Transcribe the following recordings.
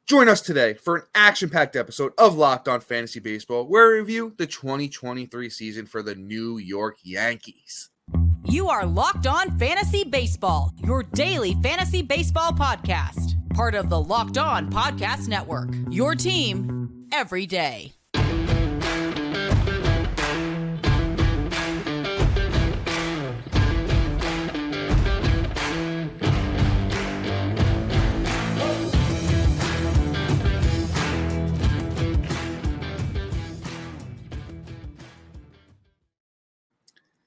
Join us today for an action-packed episode of Locked On Fantasy Baseball, where we review the 2023 season for the New York Yankees. You are Locked On Fantasy Baseball, your daily fantasy baseball podcast. Part of the Locked On Podcast Network, your team every day.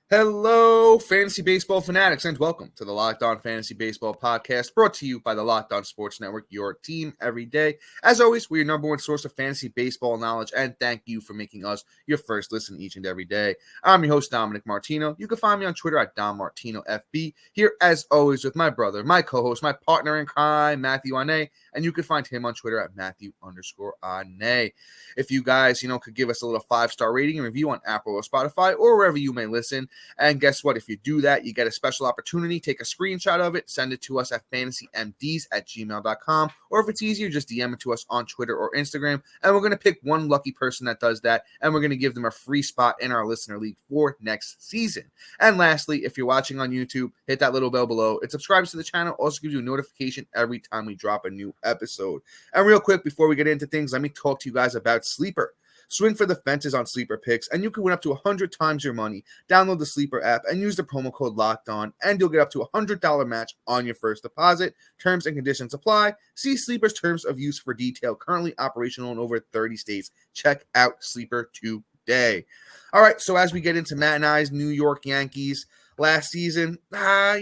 Hello, fantasy baseball fanatics, and welcome to the Locked On Fantasy Baseball podcast, brought to you by the Locked On Sports Network, your team every day. As always, we're your number one source of fantasy baseball knowledge, and thank you for making us your first listen each and every day. I'm your host, Dominic Martino. You can find me on Twitter at DomMartinoFB, here as always with my brother, my co-host, my partner in crime, Matthew Ane, and you can find him on Twitter at Matthew_Ane. If you guys, could give us a little 5-star rating and review on Apple or Spotify or wherever you may listen. And guess what? If you do that, you get a special opportunity. Take a screenshot of it, send it to us at fantasymds@gmail.com. Or if it's easier, just DM it to us on Twitter or Instagram. And we're going to pick one lucky person that does that. And we're going to give them a free spot in our listener league for next season. And lastly, if you're watching on YouTube, hit that little bell below. It subscribes to the channel. Also gives you a notification every time we drop a new episode. And real quick, before we get into things, let me talk to you guys about Sleeper. Swing for the fences on Sleeper picks, and you can win up to 100 times your money. Download the Sleeper app and use the promo code LOCKEDON, and you'll get up to a $100 match on your first deposit. Terms and conditions apply. See Sleeper's terms of use for detail. Currently operational in over 30 states. Check out Sleeper today. All right, so as we get into Matt and I's New York Yankees, last season, a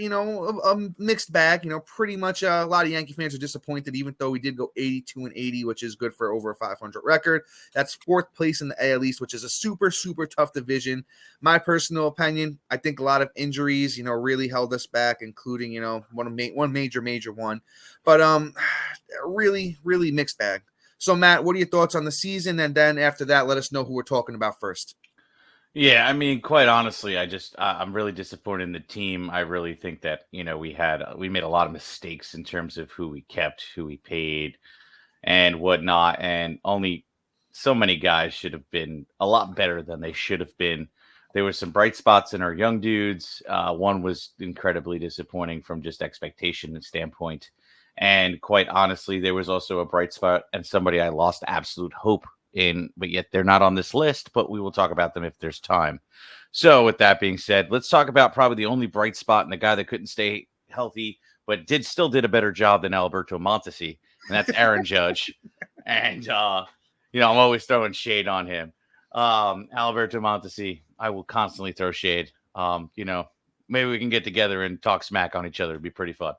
mixed bag. Pretty much a lot of Yankee fans are disappointed, even though we did go 82-80, which is good for over a 500 record. That's fourth place in the AL East, which is a super, super tough division. My personal opinion, I think a lot of injuries, really held us back, including, one major one. But really, really mixed bag. So, Matt, what are your thoughts on the season? And then after that, let us know who we're talking about first. Yeah, I mean, quite honestly, I'm really disappointed in the team. I really think that, we made a lot of mistakes in terms of who we kept, who we paid, and whatnot. And only so many guys should have been a lot better than they should have been. There were some bright spots in our young dudes. One was incredibly disappointing from just expectation standpoint. And quite honestly, there was also a bright spot and somebody I lost absolute hope in, but yet they're not on this list, but we will talk about them if there's time. So with that being said, let's talk about probably the only bright spot and the guy that couldn't stay healthy, but still did a better job than Alberto Mondesi, and that's Aaron Judge. And, I'm always throwing shade on him. Alberto Mondesi, I will constantly throw shade. Maybe we can get together and talk smack on each other. It'd be pretty fun.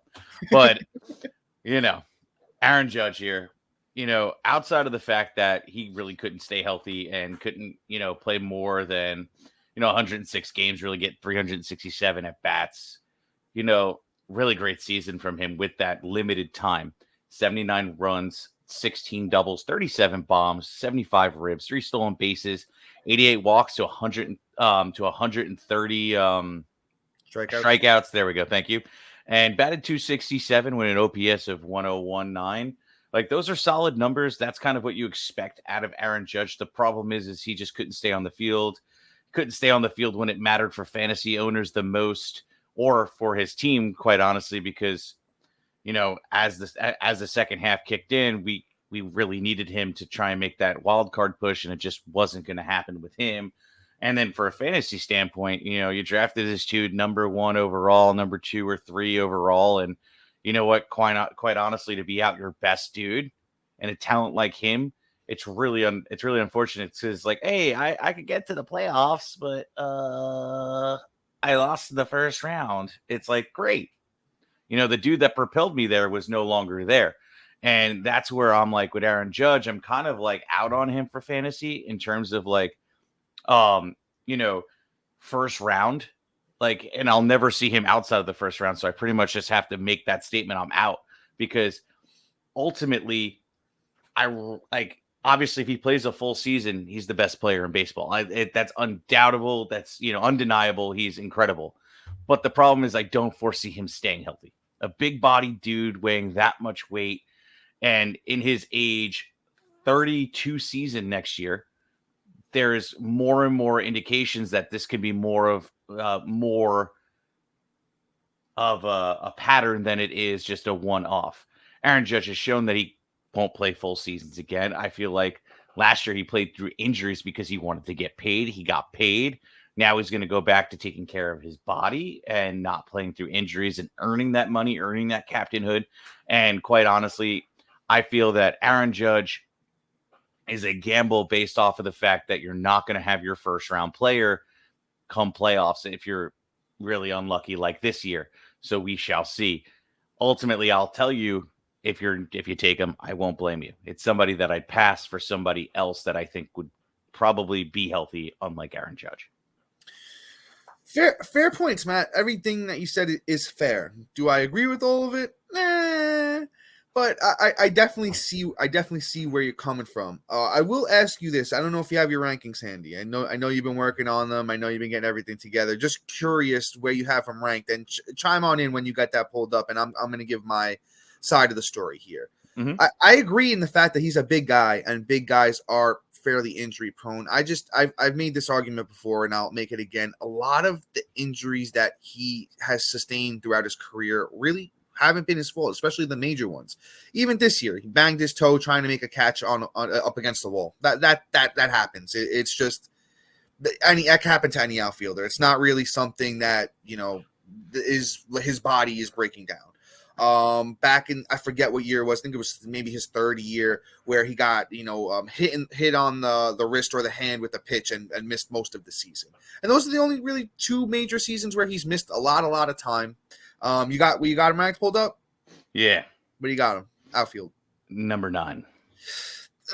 But, Aaron Judge here, outside of the fact that he really couldn't stay healthy and couldn't, play more than, 106 games, really get 367 at bats, really great season from him with that limited time. 79 runs, 16 doubles, 37 bombs, 75 ribs, 3 stolen bases, 88 walks to 130 strikeouts. There we go. Thank you. And batted 267 with an OPS of 1019. Like, those are solid numbers. That's kind of what you expect out of Aaron Judge. The problem is he just couldn't stay on the field. Couldn't stay on the field when it mattered for fantasy owners the most, or for his team, quite honestly, because, as the second half kicked in, we really needed him to try and make that wild card push, and it just wasn't going to happen with him. And then for a fantasy standpoint, you drafted this dude number 1 overall, number 2 or 3 overall, and you know what? Quite honestly, to be out your best dude and a talent like him, it's really unfortunate. Because hey, I could get to the playoffs, but I lost in the first round. It's great. The dude that propelled me there was no longer there. And that's where I'm with Aaron Judge, I'm kind of out on him for fantasy in terms of first round. And I'll never see him outside of the first round. So I pretty much just have to make that statement. I'm out, because ultimately obviously if he plays a full season, he's the best player in baseball. That's undoubtable. That's, undeniable. He's incredible. But the problem is I don't foresee him staying healthy. A big body dude weighing that much weight And in his age 32 season next year, there's more and more indications that this could be more of a pattern than it is just a one-off. Aaron Judge has shown that he won't play full seasons again. I feel like last year he played through injuries because he wanted to get paid. He got paid. Now he's going to go back to taking care of his body and not playing through injuries and earning that money, earning that captainhood. And quite honestly, I feel that Aaron Judge is a gamble based off of the fact that you're not going to have your first round player come playoffs if you're really unlucky like this year. So we shall see. Ultimately, I'll tell you, if you take him, I won't blame you. It's somebody that I'd pass for somebody else that I think would probably be healthy, unlike Aaron Judge. Fair points, Matt. Everything that you said is fair. Do I agree with all of it? Nah. But I definitely see where you're coming from. I will ask you this. I don't know if you have your rankings handy. I know you've been working on them. I know you've been getting everything together. Just curious where you have them ranked, and chime on in when you got that pulled up. And I'm going to give my side of the story here. Mm-hmm. I agree in the fact that he's a big guy, and big guys are fairly injury prone. I've made this argument before, and I'll make it again. A lot of the injuries that he has sustained throughout his career really haven't been his fault, especially the major ones. Even this year, he banged his toe trying to make a catch on up against the wall. That happens. It's just that happens to any outfielder. It's not really something that is his body is breaking down. Back in, I forget what year it was. I think it was maybe his third year where he got hit on the wrist or the hand with a pitch and missed most of the season. And those are the only really two major seasons where he's missed a lot of time. You got him ranked pulled up? Yeah. What do you got him? Outfield. Number 9.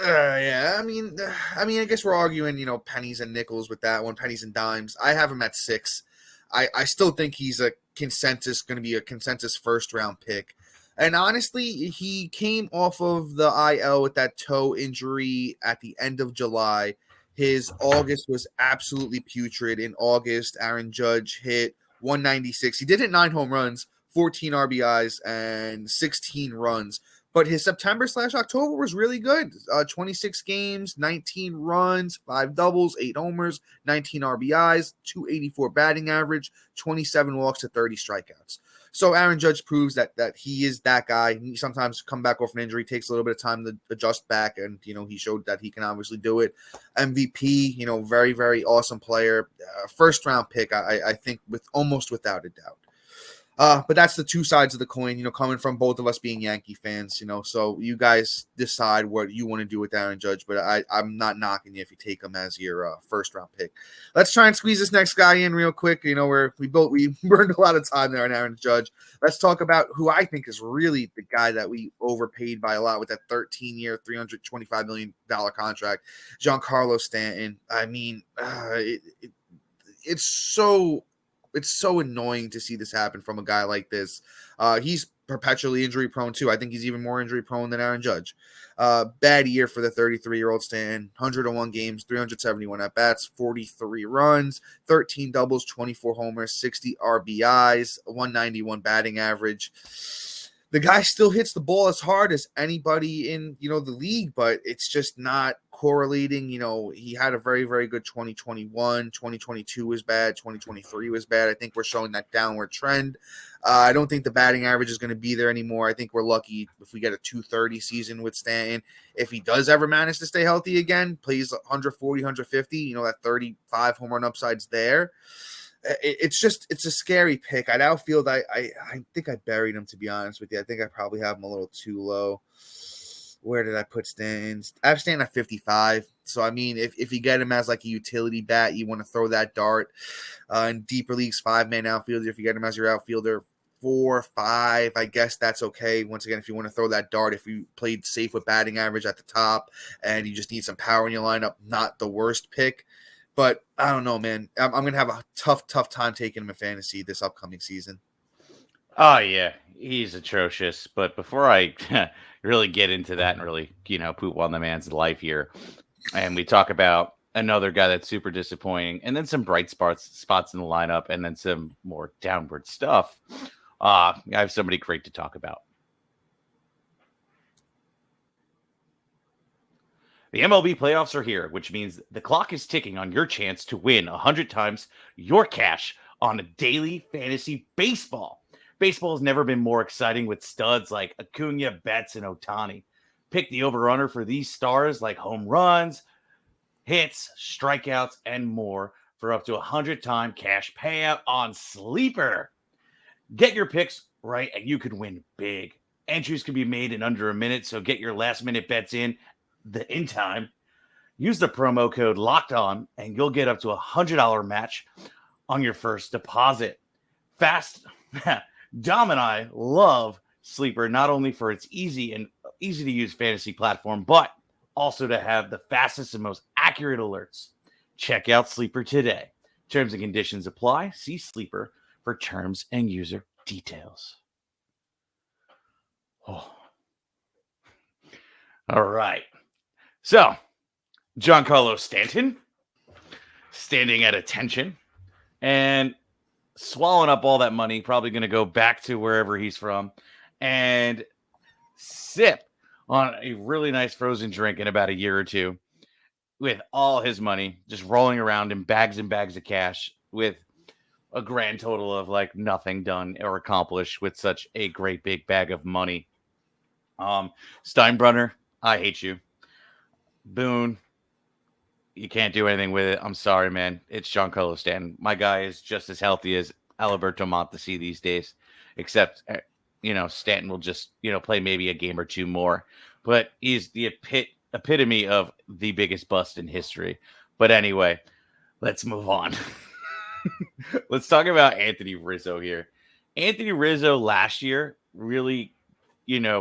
Yeah. I mean, I guess we're arguing, pennies and nickels with that one, pennies and dimes. I have him at 6. I still think he's going to be a consensus first round pick. And honestly, he came off of the IL with that toe injury at the end of July. His August was absolutely putrid. In August, Aaron Judge hit 196. He did hit 9 home runs, 14 RBIs, and 16 runs. But his September/October was really good. 26 games, 19 runs, 5 doubles, 8 homers, 19 RBIs, 284 batting average, 27 walks to 30 strikeouts. So Aaron Judge proves that he is that guy. He sometimes come back off an injury, takes a little bit of time to adjust back, and he showed that he can obviously do it. MVP, very, very awesome player. First round pick, I think almost without a doubt. But that's the two sides of the coin, coming from both of us being Yankee fans, so you guys decide what you want to do with Aaron Judge, but I'm not knocking you if you take him as your first round pick. Let's try and squeeze this next guy in real quick. We burned a lot of time there on Aaron Judge. Let's talk about who I think is really the guy that we overpaid by a lot with that 13-year, $325 million contract, Giancarlo Stanton. I mean, it's so annoying to see this happen from a guy like this. He's perpetually injury prone too. I think he's even more injury prone than Aaron Judge. Bad year for the 33-year-old Stanton. 101 games, 371 at bats, 43 runs, 13 doubles, 24 homers, 60 RBIs, 191 batting average. The guy still hits the ball as hard as anybody in, the league, but it's just not correlating. He had a very, very good 2021. 2022 was bad. 2023 was bad. I think we're showing that downward trend. I don't think the batting average is going to be there anymore. I think we're lucky if we get a 230 season with Stanton. If he does ever manage to stay healthy again, plays 140, 150, that 35 home run upside's there. It's a scary pick. At outfield, I think I buried him, to be honest with you. I think I probably have him a little too low. Where did I put Stanton? I have Stanton at 55. So, I mean, if you get him as like a utility bat, you want to throw that dart. In deeper leagues, 5-man outfielder. If you get him as your outfielder, 4, 5, I guess that's okay. Once again, if you want to throw that dart, if you played safe with batting average at the top and you just need some power in your lineup, not the worst pick. But I don't know, man. I'm going to have a tough time taking him in fantasy this upcoming season. Oh, yeah. He's atrocious. But before I really get into that and really, poop on the man's life here, and we talk about another guy that's super disappointing, and then some bright spots in the lineup, and then some more downward stuff, I have somebody great to talk about. The MLB playoffs are here, which means the clock is ticking on your chance to win 100 times your cash on a daily fantasy baseball. Baseball has never been more exciting with studs like Acuna, Betts, and Ohtani. Pick the over-runner for these stars like home runs, hits, strikeouts, and more for up to 100-time cash payout on Sleeper. Get your picks right, and you could win big. Entries can be made in under a minute, so get your last-minute bets in time. Use the promo code LOCKEDON, and you'll get up to $100 match on your first deposit. Fast. Dom and I love Sleeper, not only for its easy to use fantasy platform, but also to have the fastest and most accurate alerts. Check out Sleeper today. Terms and conditions apply. See Sleeper for terms and user details. Oh. All right. So, Giancarlo Stanton standing at attention and swallowing up all that money, probably going to go back to wherever he's from and sip on a really nice frozen drink in about a year or two with all his money just rolling around in bags and bags of cash with a grand total of like nothing done or accomplished with such a great big bag of money. Steinbrenner, I hate you. Boone, you can't do anything with it. I'm sorry, man. It's Giancarlo Stanton. My guy is just as healthy as Alberto Mondesi these days, except, Stanton will just, play maybe a game or two more. But he's the epitome of the biggest bust in history. But anyway, let's move on. Let's talk about Anthony Rizzo here. Anthony Rizzo last year really,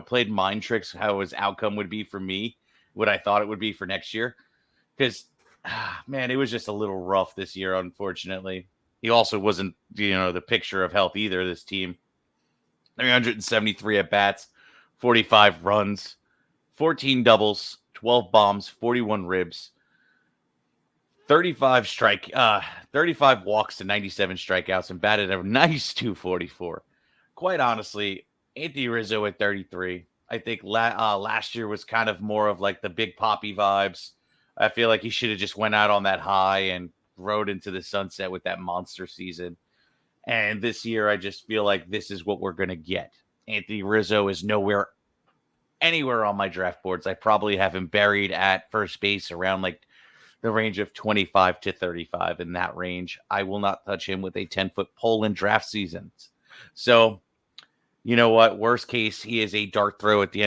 played mind tricks how his outcome would be for me, what I thought it would be for next year. Because, man, it was just a little rough this year, unfortunately. He also wasn't, the picture of health either, this team. 373 at-bats, 45 runs, 14 doubles, 12 bombs, 41 ribs, 35 walks to 97 strikeouts, and batted a nice 244. Quite honestly, Anthony Rizzo at 33, I think last year was kind of more of like the Big Papi vibes. I feel like he should have just went out on that high and rode into the sunset with that monster season. And this year, I just feel like this is what we're going to get. Anthony Rizzo is anywhere on my draft boards. I probably have him buried at first base around like the range of 25 to 35. In that range, I will not touch him with a 10-foot pole in draft seasons. So, you know what? Worst case, he is a dart throw at the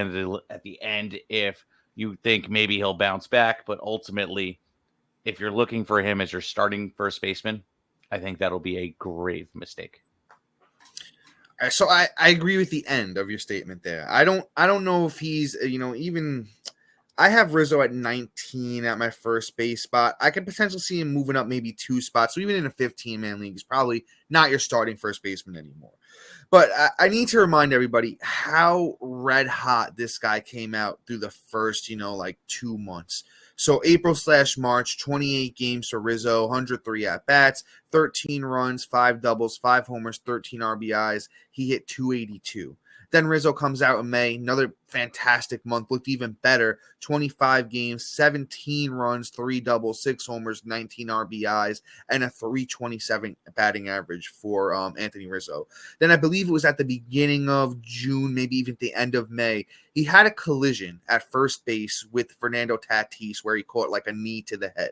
end if you think maybe he'll bounce back. But ultimately, if you're looking for him as your starting first baseman, I think that'll be a grave mistake. So I agree with the end of your statement there. I don't know if he's, even I have Rizzo at 19 at my first base spot. I could potentially see him moving up maybe 2 spots. So even in a 15-man league, he's probably not your starting first baseman anymore. But I need to remind everybody how red hot this guy came out through the first, 2 months. So April/March, 28 games for Rizzo, 103 at-bats, 13 runs, 5 doubles, 5 homers, 13 RBIs. He hit 282. Then Rizzo comes out in May, another fantastic month, looked even better. 25 games, 17 runs, 3 doubles, 6 homers, 19 RBIs, and a 327 batting average for Anthony Rizzo. Then I believe it was at the beginning of June, maybe even the end of May, he had a collision at first base with Fernando Tatis where he caught like a knee to the head.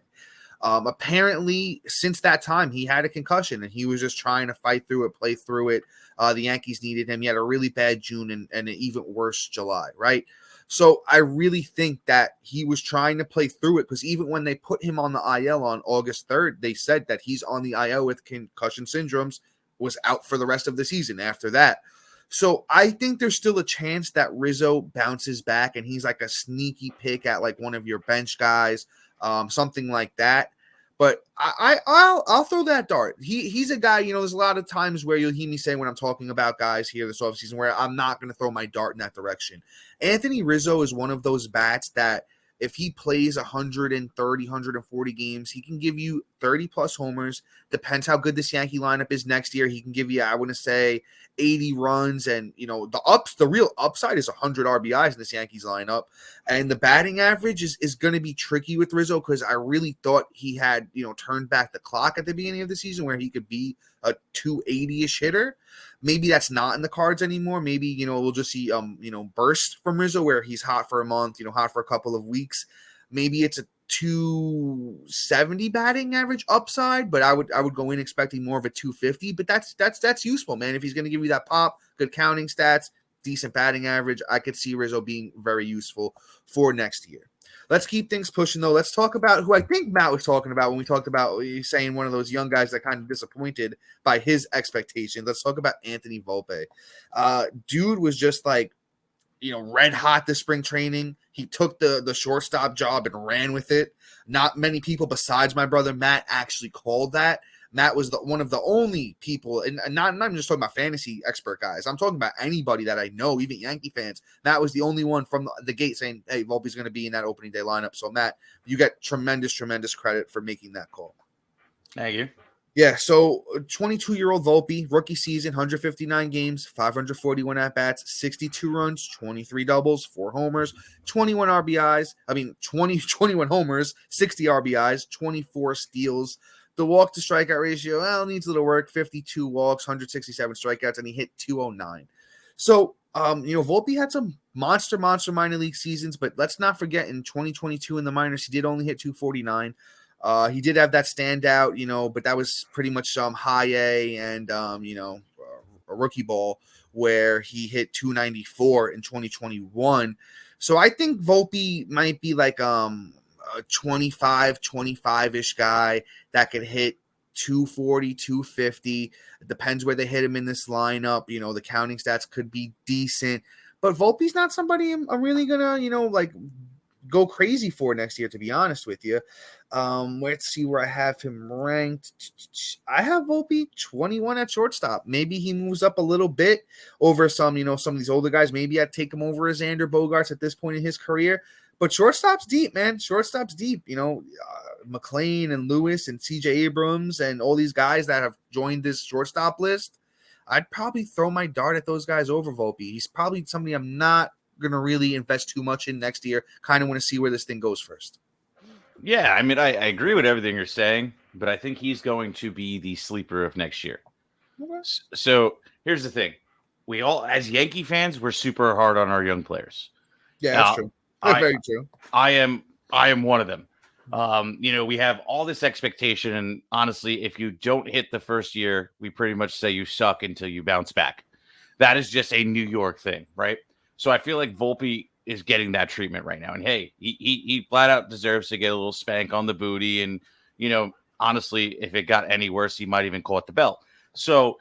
Apparently, since that time, he had a concussion and he was just trying to fight through it, play through it. The Yankees needed him. He had a really bad June and an even worse July, right? So I really think that he was trying to play through it because even when they put him on the IL on August 3rd, they said that he's on the IL with concussion syndromes, was out for the rest of the season after that. So I think there's still a chance that Rizzo bounces back and he's like a sneaky pick at like one of your bench guys, something like that. But I'll throw that dart. He's a guy, there's a lot of times where you'll hear me say when I'm talking about guys here this offseason where I'm not going to throw my dart in that direction. Anthony Rizzo is one of those bats that if he plays 130, 140 games, he can give you 30 plus homers. Depends how good this Yankee lineup is next year. He can give you, I want to say, 80 runs, and the real upside is 100 RBIs in this Yankees lineup. And the batting average is going to be tricky with Rizzo, because I really thought he had turned back the clock at the beginning of the season where he could be a 280-ish hitter. Maybe that's not in the cards anymore. Maybe we'll just see burst from Rizzo where he's hot for a month, hot for a couple of weeks. Maybe it's a 270 batting average upside, but I would go in expecting more of a 250. But that's useful, man. If he's going to give you that pop, good counting stats, decent batting average, I could see Rizzo being very useful for next year. Let's keep things pushing, though. Let's talk about who I think Matt was talking about when we talked about saying one of those young guys that kind of disappointed by his expectations. Let's talk about Anthony Volpe. Dude was just like, red hot this spring training. He took the shortstop job and ran with it. Not many people besides my brother Matt actually called that. Matt was one of the only people, and not even just talking about fantasy expert guys. I'm talking about anybody that I know, even Yankee fans. Matt was the only one from the gate saying, hey, Volpe's going to be in that opening day lineup. So, Matt, you get tremendous credit for making that call. Thank you. Yeah, so 22-year-old Volpe, rookie season, 159 games, 541 at-bats, 62 runs, 23 doubles, 4 homers, 21 RBIs. 21 homers, 60 RBIs, 24 steals. The walk to strikeout ratio, needs a little work. 52 walks, 167 strikeouts, and he hit 209. So, Volpe had some monster minor league seasons, but let's not forget in 2022 in the minors, he did only hit 249. He did have that standout, but that was pretty much high A and, a rookie ball where he hit 294 in 2021. So I think Volpe might be like a 25-ish guy that could hit 240, 250. It depends where they hit him in this lineup. The counting stats could be decent. But Volpe's not somebody I'm really going to, go crazy for next year, to be honest with you. Let's see where I have him ranked. I have Volpe 21 at shortstop. Maybe he moves up a little bit over some of these older guys. Maybe I'd take him over as Xander Bogaerts at this point in his career. But shortstop's deep, man. Shortstop's deep. McLean and Lewis and CJ Abrams and all these guys that have joined this shortstop list. I'd probably throw my dart at those guys over Volpe. He's probably somebody I'm not going to really invest too much in next year. Kind of want to see where this thing goes first. Yeah, I agree with everything you're saying, but I think he's going to be the sleeper of next year. Okay. So here's the thing. We all, as Yankee fans, we're super hard on our young players. Yeah, that's true. That's very true. I am one of them. We have all this expectation, and honestly, if you don't hit the first year, we pretty much say you suck until you bounce back. That is just a New York thing, right? So I feel like Volpe is getting that treatment right now. And hey, he flat out deserves to get a little spank on the booty. And, honestly, if it got any worse, he might even caught the belt. So,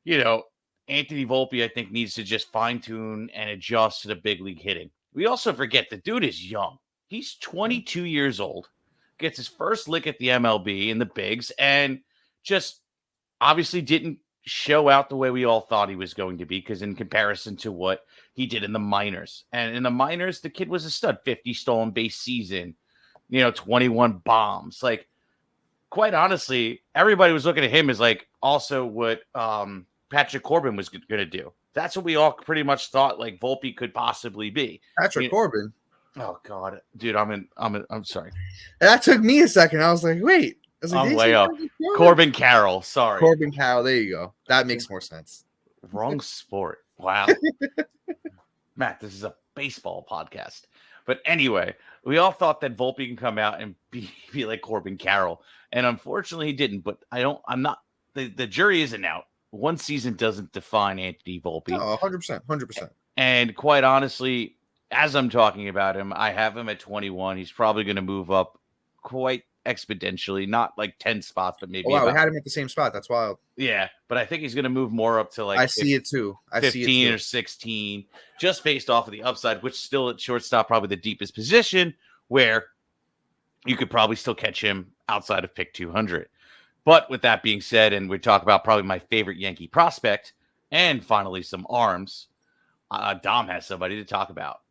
Anthony Volpe, I think, needs to just fine tune and adjust to the big league hitting. We also forget the dude is young. He's 22 years old, gets his first lick at the MLB in the bigs, and just obviously didn't show out the way we all thought he was going to be, because in comparison to what he did in the minors. And in the minors, the kid was a stud. 50 stolen base season, 21 bombs. Like, quite honestly, everybody was looking at him as like also what Patrick Corbin was going to do. That's what we all pretty much thought like Volpe could possibly be. Patrick Corbin. Oh God, dude, I'm sorry. That took me a second. I was like, wait. I'm way up. Corbin Carroll. Sorry. Corbin Carroll. There you go. That makes more sense. Wrong sport. Wow. Matt, this is a baseball podcast. But anyway, we all thought that Volpe can come out and be like Corbin Carroll. And unfortunately he didn't. But the jury isn't out. One season doesn't define Anthony Volpe. Oh, 100%. 100%. And quite honestly, as I'm talking about him, I have him at 21. He's probably going to move up quite exponentially, not like 10 spots, but maybe. Oh, wow, we had him at the same spot. That's wild. Yeah, but I think he's going to move more up to like. I see it too. 15 or 16, just based off of the upside, which still at shortstop, probably the deepest position, where you could probably still catch him outside of pick 200. But with that being said, and we talk about probably my favorite Yankee prospect, and finally some arms, Dom has somebody to talk about.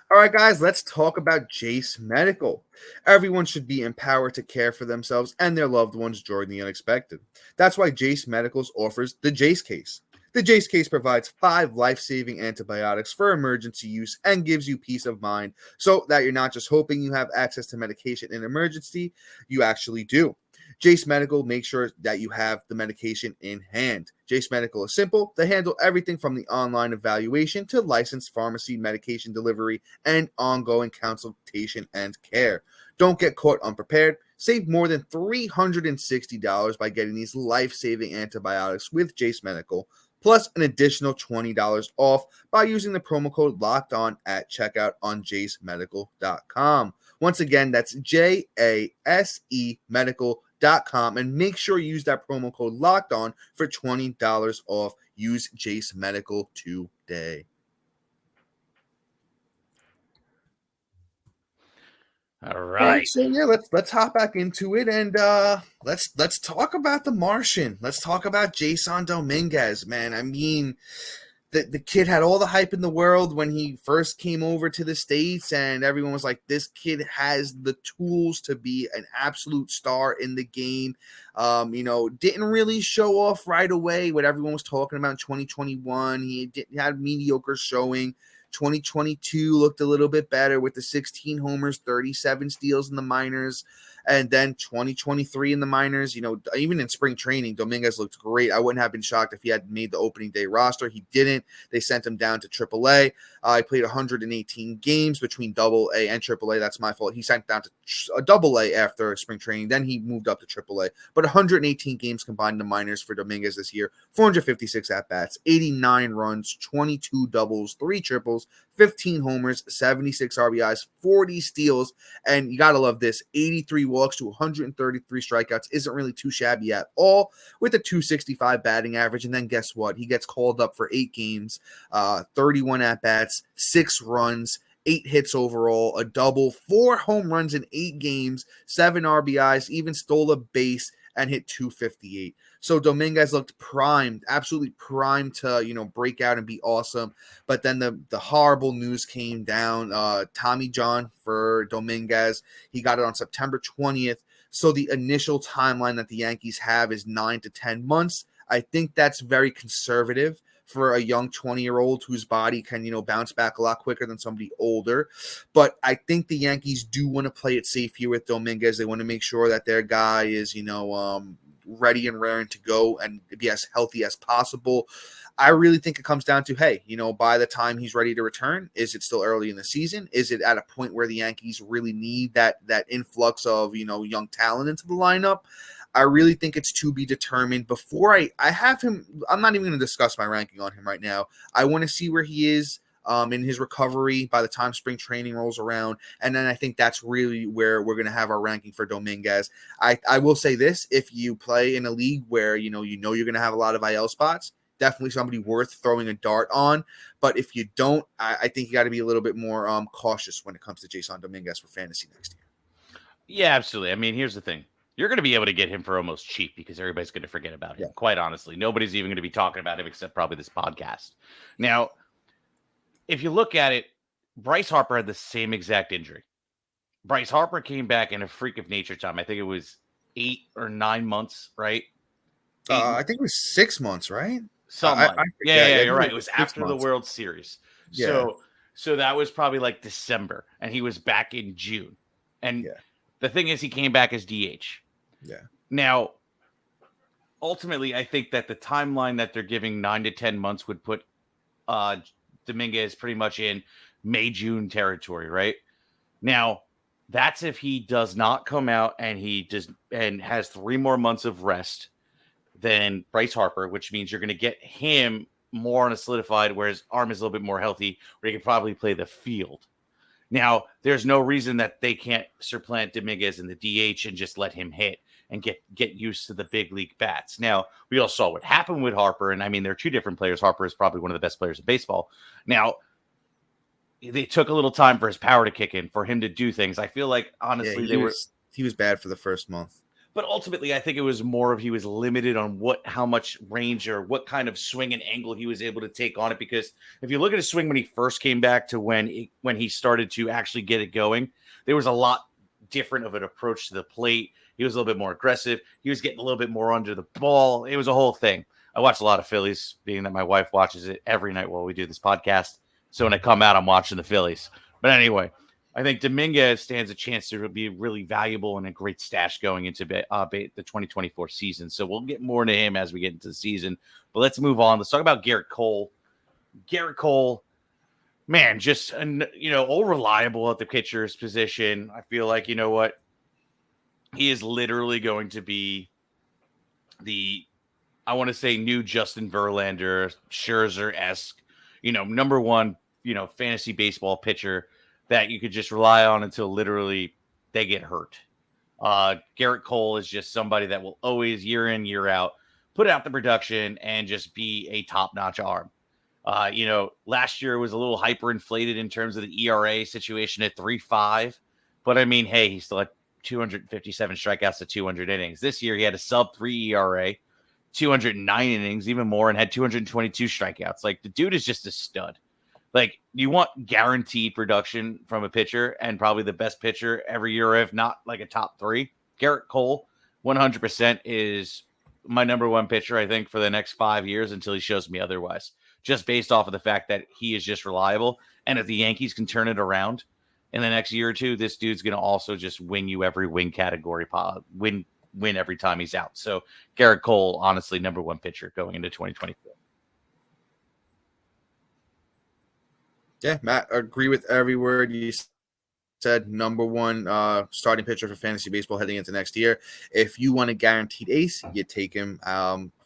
All right, guys, let's talk about Jace Medical. Everyone should be empowered to care for themselves and their loved ones during the unexpected. That's why Jace Medicals offers the Jace Case. The Jace Case provides 5 life-saving antibiotics for emergency use and gives you peace of mind so that you're not just hoping you have access to medication in emergency, you actually do. Jace Medical makes sure that you have the medication in hand. Jace Medical is simple. They handle everything from the online evaluation to licensed pharmacy medication delivery and ongoing consultation and care. Don't get caught unprepared. Save more than $360 by getting these life-saving antibiotics with Jace Medical, plus an additional $20 off by using the promo code LOCKEDON at checkout on jacemedical.com. Once again, that's JASE Medical.com, and make sure you use that promo code Locked On for $20 off. Use Jace Medical today. All right. So yeah, let's hop back into it, and let's talk about the Martian. Let's talk about Jason Dominguez, man. I mean, the kid had all the hype in the world when he first came over to the States, and everyone was like, this kid has the tools to be an absolute star in the game. Didn't really show off right away what everyone was talking about in 2021. He had mediocre showing. 2022 looked a little bit better with the 16 homers, 37 steals in the minors. And then 2023 in the minors, even in spring training, Dominguez looked great. I wouldn't have been shocked if he had made the opening day roster. He didn't. They sent him down to AAA. He played 118 games between AA and AAA. That's my fault. He sent down to a AA after spring training. Then he moved up to AAA. But 118 games combined in the minors for Dominguez this year. 456 at-bats, 89 runs, 22 doubles, 3 triples, 15 homers, 76 RBIs, 40 steals, and you got to love this, 83 walks to 133 strikeouts. Isn't really too shabby at all, with a 265 batting average. And then guess what? He gets called up for 8 games, 31 at-bats, 6 runs, 8 hits overall, a double, 4 home runs in 8 games, 7 RBIs, even stole a base and hit 258. So Dominguez looked primed, absolutely primed to, break out and be awesome. But then the horrible news came down. Tommy John for Dominguez. He got it on September 20th. So the initial timeline that the Yankees have is 9 to 10 months. I think that's very conservative for a young 20-year-old whose body can, bounce back a lot quicker than somebody older. But I think the Yankees do want to play it safe here with Dominguez. They want to make sure that their guy is, ready and raring to go and be as healthy as possible. I really think it comes down to, hey, by the time he's ready to return, is it still early in the season? Is it at a point where the Yankees really need that influx of, young talent into the lineup? I really think it's to be determined before I have him. I'm not even going to discuss my ranking on him right now. I want to see where he is in his recovery by the time spring training rolls around. And then I think that's really where we're going to have our ranking for Dominguez. I will say this, if you play in a league where, you're going to have a lot of IL spots, definitely somebody worth throwing a dart on. But if you don't, I think you got to be a little bit more cautious when it comes to Jason Dominguez for fantasy next year. Yeah, absolutely. I mean, here's the thing. You're going to be able to get him for almost cheap because everybody's going to forget about him. Yeah. Quite honestly, nobody's even going to be talking about him except probably this podcast. Now, if you look at it, Bryce Harper had the same exact injury. Bryce Harper came back in a freak of nature time. I think it was 8 or 9 months, right? I think it was 6 months, right? Yeah, you're right. It was after the World Series. Yeah. So that was probably like December, and he was back in June. And the thing is, he came back as DH. Yeah. Now, ultimately, I think that the timeline that they're giving 9 to 10 months would put Dominguez pretty much in May, June territory, right? Now, that's if he does not come out and has 3 more months of rest than Bryce Harper, which means you're going to get him more on a solidified, where his arm is a little bit more healthy, where he can probably play the field. Now, there's no reason that they can't supplant Dominguez in the DH and just let him hit and get used to the big league bats. Now, we all saw what happened with Harper, and I mean, they're 2 different players. Harper is probably one of the best players in baseball. Now, they took a little time for his power to kick in, for him to do things. I feel like, honestly, he was bad for the first month. But ultimately, I think it was more of he was limited on how much range or what kind of swing and angle he was able to take on it. Because if you look at his swing when he first came back to when he started to actually get it going, there was a lot different of an approach to the plate. He was a little bit more aggressive. He was getting a little bit more under the ball. It was a whole thing. I watch a lot of Phillies, being that my wife watches it every night while we do this podcast. So when I come out, I'm watching the Phillies. But anyway, I think Dominguez stands a chance to be really valuable and a great stash going into the 2024 season. So we'll get more into him as we get into the season. But let's move on. Let's talk about Gerrit Cole. Gerrit Cole, man, just, all reliable at the pitcher's position. I feel like, you know what? He is literally going to be I want to say new Justin Verlander, Scherzer-esque, number one, fantasy baseball pitcher that you could just rely on until literally they get hurt. Gerrit Cole is just somebody that will always, year in, year out, put out the production and just be a top-notch arm. Last year was a little hyperinflated in terms of the ERA situation at 3.5. But, I mean, hey, he still had 257 strikeouts to 200 innings. This year he had a sub-3 ERA, 209 innings, even more, and had 222 strikeouts. Like, the dude is just a stud. Like, you want guaranteed production from a pitcher and probably the best pitcher every year, if not like a top 3. Gerrit Cole, 100% is my number one pitcher, I think, for the next 5 years until he shows me otherwise, just based off of the fact that he is just reliable. And if the Yankees can turn it around in the next year or two, this dude's going to also just win you every win category, win every time he's out. So Gerrit Cole, honestly, number one pitcher going into 2024. Yeah, Matt, agree with every word you said. Number one starting pitcher for fantasy baseball heading into next year. If you want a guaranteed ace, you take him.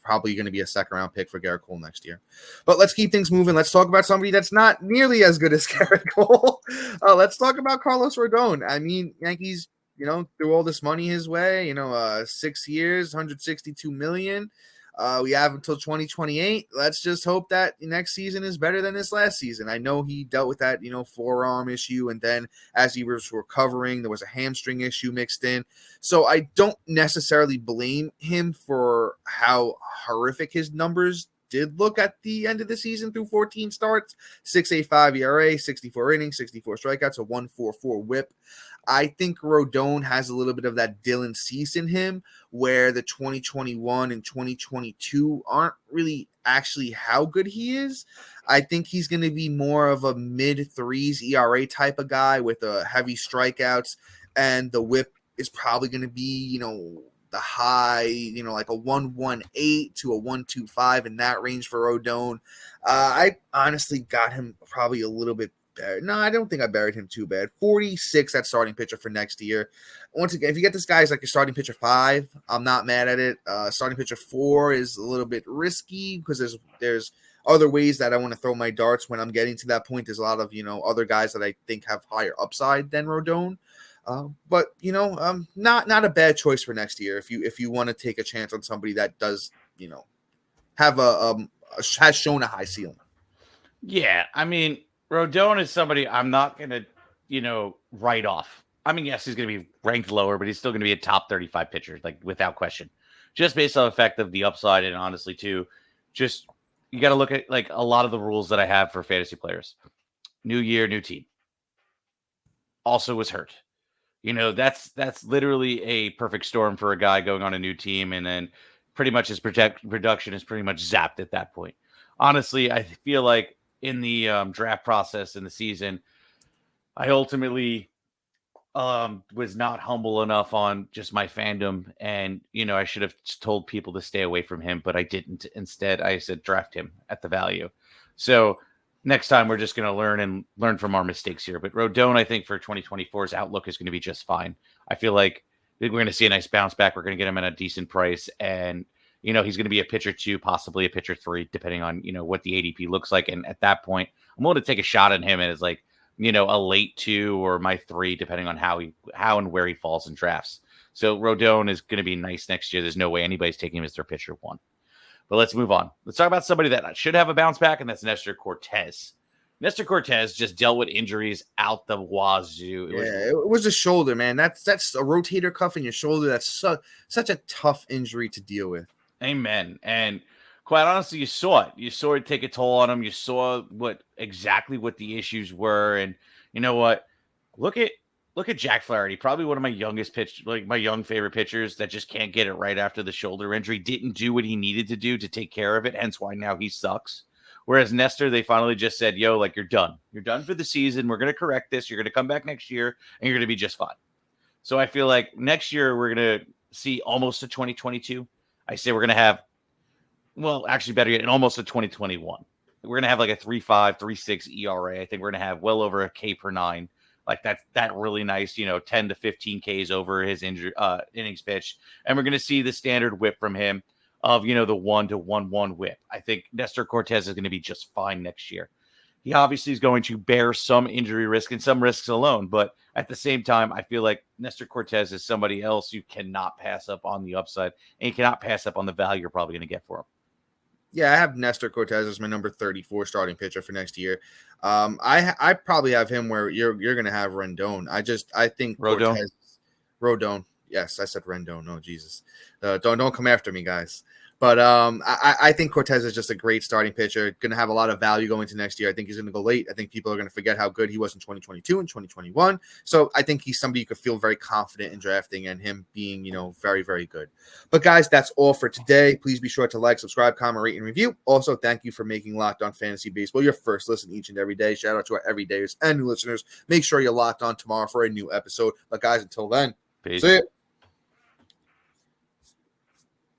Probably going to be a second-round pick for Gerrit Cole next year. But let's keep things moving. Let's talk about somebody that's not nearly as good as Gerrit Cole. Let's talk about Carlos Rodon. I mean, Yankees, threw all this money his way. 6 years, $162 million. We have until 2028. Let's just hope that next season is better than this last season. I know he dealt with that, forearm issue. And then as he was recovering, there was a hamstring issue mixed in. So I don't necessarily blame him for how horrific his numbers did look at the end of the season through 14 starts, 6.85 ERA, 64 innings, 64 strikeouts, a 1.44 whip. I think Rodon has a little bit of that Dylan Cease in him, where the 2021 and 2022 aren't really actually how good he is. I think he's going to be more of a mid-threes ERA type of guy with a heavy strikeouts, and the whip is probably going to be, the high, like a 1.18 to a 1.25 in that range for Rodon. I honestly got him probably a little bit better. No, I don't think I buried him too bad. 46 at starting pitcher for next year. Once again, if you get this guy as like your starting pitcher 5, I'm not mad at it. Starting pitcher 4 is a little bit risky because there's other ways that I want to throw my darts when I'm getting to that point. There's a lot of, other guys that I think have higher upside than Rodon. But not a bad choice for next year if you want to take a chance on somebody that does have has shown a high ceiling. Yeah, I mean, Rodon is somebody I'm not gonna write off. I mean, yes, he's gonna be ranked lower, but he's still gonna be a top 35 pitcher, like without question, just based on the fact of the upside. And honestly, too, just you got to look at like a lot of the rules that I have for fantasy players. New year, new team. Also was hurt. That's literally a perfect storm for a guy going on a new team, and then pretty much his production is pretty much zapped at that point. Honestly, I feel like in the draft process in the season, I ultimately was not humble enough on just my fandom, and I should have told people to stay away from him, but I didn't. Instead, I said draft him at the value. So next time, we're just going to learn from our mistakes here. But Rodon, I think for 2024's outlook is going to be just fine. I feel like we're going to see a nice bounce back. We're going to get him at a decent price, and he's going to be a pitcher 2, possibly a pitcher 3, depending on what the ADP looks like. And at that point, I'm willing to take a shot at him as like a late 2 or my 3, depending on how and where he falls in drafts. So Rodon is going to be nice next year. There's no way anybody's taking him as their pitcher 1. But let's move on. Let's talk about somebody that should have a bounce back, and that's Nestor Cortez. Nestor Cortez just dealt with injuries out the wazoo. It was a shoulder, man. That's a rotator cuff in your shoulder. That's such a tough injury to deal with. Amen. And quite honestly, you saw it. You saw it take a toll on him. You saw exactly what the issues were. And you know what? Look at Jack Flaherty, probably one of my my young favorite pitchers that just can't get it right after the shoulder injury. Didn't do what he needed to do to take care of it. Hence why now he sucks. Whereas Nestor, they finally just said, yo, like, you're done. You're done for the season. We're going to correct this. You're going to come back next year, and you're going to be just fine. So I feel like next year we're going to see almost a 2022. I say we're going to have, well, actually better yet, almost a 2021. We're going to have like a 3.5, 3.6 ERA. I think we're going to have well over a K per 9. Like that really nice, 10 to 15 Ks over his innings pitched. And we're going to see the standard whip from him of, the 1 to 1-1 whip. I think Nestor Cortez is going to be just fine next year. He obviously is going to bear some injury risk and some risks alone. But at the same time, I feel like Nestor Cortez is somebody else you cannot pass up on the upside, and you cannot pass up on the value you're probably going to get for him. Yeah, I have Nestor Cortez as my number 34 starting pitcher for next year. I probably have him where you're going to have Rendon. I think Rodon. Yes, I said Rendon. Oh, Jesus. Don't come after me, guys. But I think Cortez is just a great starting pitcher, going to have a lot of value going to next year. I think he's going to go late. I think people are going to forget how good he was in 2022 and 2021. So I think he's somebody you could feel very confident in drafting and him being, very, very good. But guys, that's all for today. Please be sure to like, subscribe, comment, rate, and review. Also, thank you for making Locked On Fantasy Baseball your first listen each and every day. Shout out to our everydayers and new listeners. Make sure you're locked on tomorrow for a new episode. But guys, until then, peace. See ya.